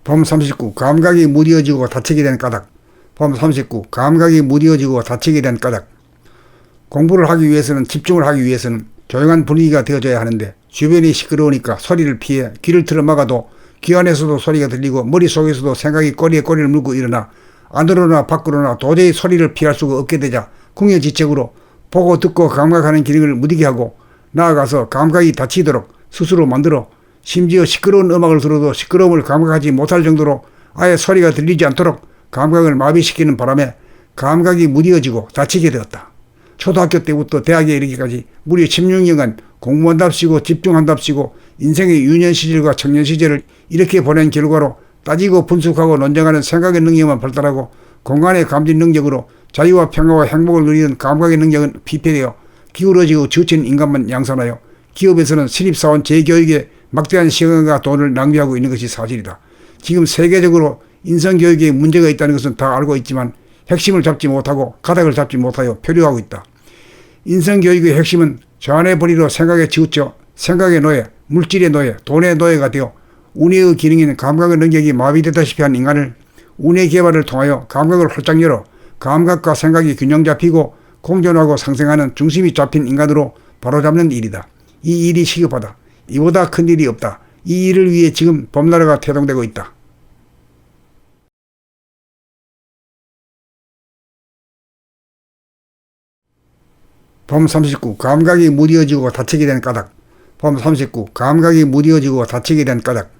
봄 39. 감각이 무뎌지고 다치게 된 까닭. 봄 39. 감각이 무뎌지고 다치게 된 까닭. 공부를 하기 위해서는, 집중을 하기 위해서는 조용한 분위기가 되어줘야 하는데 주변이 시끄러우니까 소리를 피해 귀를 틀어 막아도 귀 안에서도 소리가 들리고 머릿속에서도 생각이 꼬리에 꼬리를 물고 일어나 안으로나 밖으로나 도저히 소리를 피할 수가 없게 되자 궁여지책으로 보고 듣고 감각하는 기능을 무디게 하고 나아가서 감각이 다치도록 스스로 만들어 심지어 시끄러운 음악을 들어도 시끄러움을 감각하지 못할 정도로 아예 소리가 들리지 않도록 감각을 마비시키는 바람에 감각이 무뎌지고 다치게 되었다. 초등학교 때부터 대학에 이르기까지 무려 16년간 공부한답시고 집중한답시고 인생의 유년 시절과 청년 시절을 이렇게 보낸 결과로 따지고 분석하고 논쟁하는 생각의 능력만 발달하고 공간의 감지 능력으로 자유와 평화와 행복을 누리는 감각의 능력은 피폐되어 기울어지고 지친 인간만 양산하여 기업에서는 신입사원 재교육에 막대한 시간과 돈을 낭비하고 있는 것이 사실이다. 지금 세계적으로 인성교육에 문제가 있다는 것은 다 알고 있지만 핵심을 잡지 못하고 가닥을 잡지 못하여 표류하고 있다. 인성교육의 핵심은 저 안의 본의로 생각에 치우쳐 생각의 노예, 물질의 노예, 돈의 노예가 되어 운의 기능인 감각의 능력이 마비되다시피 한 인간을 운의 개발을 통하여 감각을 활짝 열어 감각과 생각이 균형 잡히고 공존하고 상생하는 중심이 잡힌 인간으로 바로잡는 일이다. 이 일이 시급하다. 이보다 큰 일이 없다. 이 일을 위해 지금 봄나라가 태동되고 있다. 봄 39. 감각이 무뎌지고 다치게 된 까닭. 봄 39. 감각이 무뎌지고 다치게 된 까닭.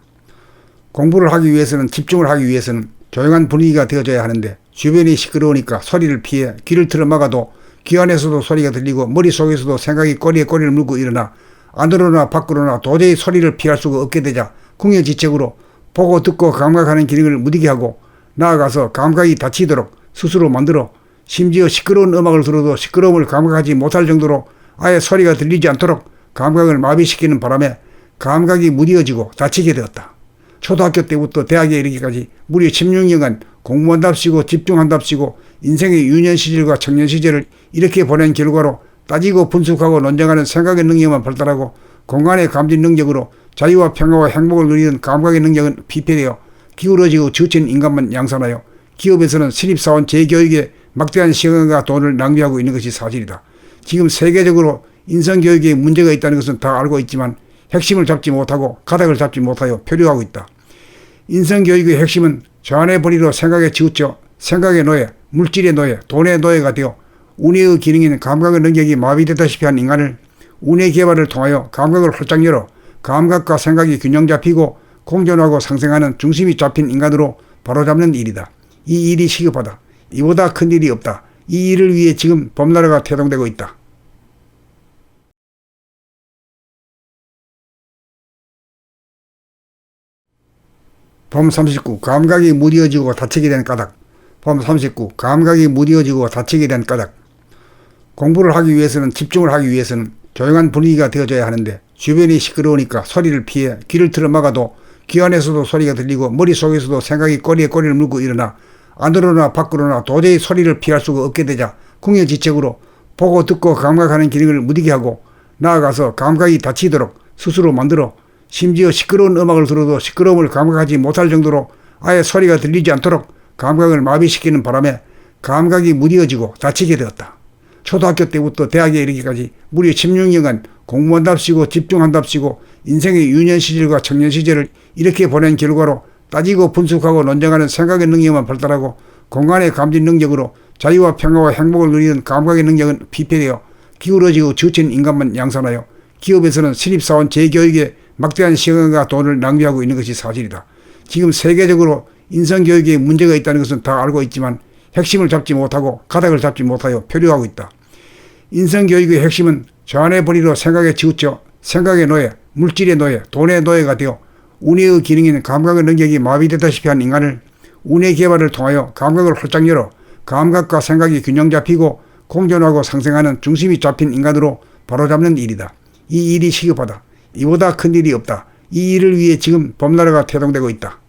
공부를 하기 위해서는, 집중을 하기 위해서는 조용한 분위기가 되어줘야 하는데 주변이 시끄러우니까 소리를 피해 귀를 틀어 막아도 귀 안에서도 소리가 들리고 머릿속에서도 생각이 꼬리에 꼬리를 물고 일어나 안으로나 밖으로나 도저히 소리를 피할 수가 없게 되자 궁여지책으로 보고 듣고 감각하는 기능을 무디게 하고 나아가서 감각이 다치도록 스스로 만들어 심지어 시끄러운 음악을 들어도 시끄러움을 감각하지 못할 정도로 아예 소리가 들리지 않도록 감각을 마비시키는 바람에 감각이 무뎌지고 다치게 되었다. 초등학교 때부터 대학에 이르기까지 무려 16년간 공부한답시고 집중한답시고 인생의 유년 시절과 청년 시절을 이렇게 보낸 결과로 따지고 분석하고 논쟁하는 생각의 능력만 발달하고 공간의 감지 능력으로 자유와 평화와 행복을 누리는 감각의 능력은 피폐되어 기울어지고 지친 인간만 양산하여 기업에서는 신입사원 재교육에 막대한 시간과 돈을 낭비하고 있는 것이 사실이다. 지금 세계적으로 인성교육에 문제가 있다는 것은 다 알고 있지만 핵심을 잡지 못하고 가닥을 잡지 못하여 표류하고 있다. 인성교육의 핵심은 저 안의 본의로 생각에 치우쳐 생각의 노예, 물질의 노예, 돈의 노예가 되어 운의 기능인 감각의 능력이 마비되다시피 한 인간을 운의 개발을 통하여 감각을 활짝 열어 감각과 생각이 균형 잡히고 공존하고 상생하는 중심이 잡힌 인간으로 바로잡는 일이다. 이 일이 시급하다. 이보다 큰 일이 없다. 이 일을 위해 지금 봄나라가 태동되고 있다. 봄 39. 감각이 무뎌지고 다치게 된 까닭. 봄 39. 감각이 무뎌지고 다치게 된 까닭. 공부를 하기 위해서는, 집중을 하기 위해서는 조용한 분위기가 되어줘야 하는데 주변이 시끄러우니까 소리를 피해 귀를 틀어 막아도 귀 안에서도 소리가 들리고 머릿속에서도 생각이 꼬리에 꼬리를 물고 일어나 안으로나 밖으로나 도저히 소리를 피할 수가 없게 되자 궁여지책으로 보고 듣고 감각하는 기능을 무디게 하고 나아가서 감각이 다치도록 스스로 만들어 심지어 시끄러운 음악을 들어도 시끄러움을 감각하지 못할 정도로 아예 소리가 들리지 않도록 감각을 마비시키는 바람에 감각이 무뎌지고 다치게 되었다. 초등학교 때부터 대학에 이르기까지 무려 16년간 공부한답시고 집중한답시고 인생의 유년 시절과 청년 시절을 이렇게 보낸 결과로 따지고 분석하고 논쟁하는 생각의 능력만 발달하고 공간의 감지 능력으로 자유와 평화와 행복을 누리는 감각의 능력은 피폐되어 기울어지고 지친 인간만 양산하여 기업에서는 신입사원 재교육에 막대한 시간과 돈을 낭비하고 있는 것이 사실이다. 지금 세계적으로 인성교육에 문제가 있다는 것은 다 알고 있지만 핵심을 잡지 못하고 가닥을 잡지 못하여 표류하고 있다. 인성교육의 핵심은 저 안의 본의로 생각에 치우쳐 생각의 노예, 물질의 노예, 돈의 노예가 되어 운의 기능인 감각의 능력이 마비되다시피 한 인간을 운의 개발을 통하여 감각을 활짝 열어 감각과 생각이 균형 잡히고 공존하고 상생하는 중심이 잡힌 인간으로 바로잡는 일이다. 이 일이 시급하다. 이보다 큰 일이 없다. 이 일을 위해 지금 봄나라가 태동되고 있다.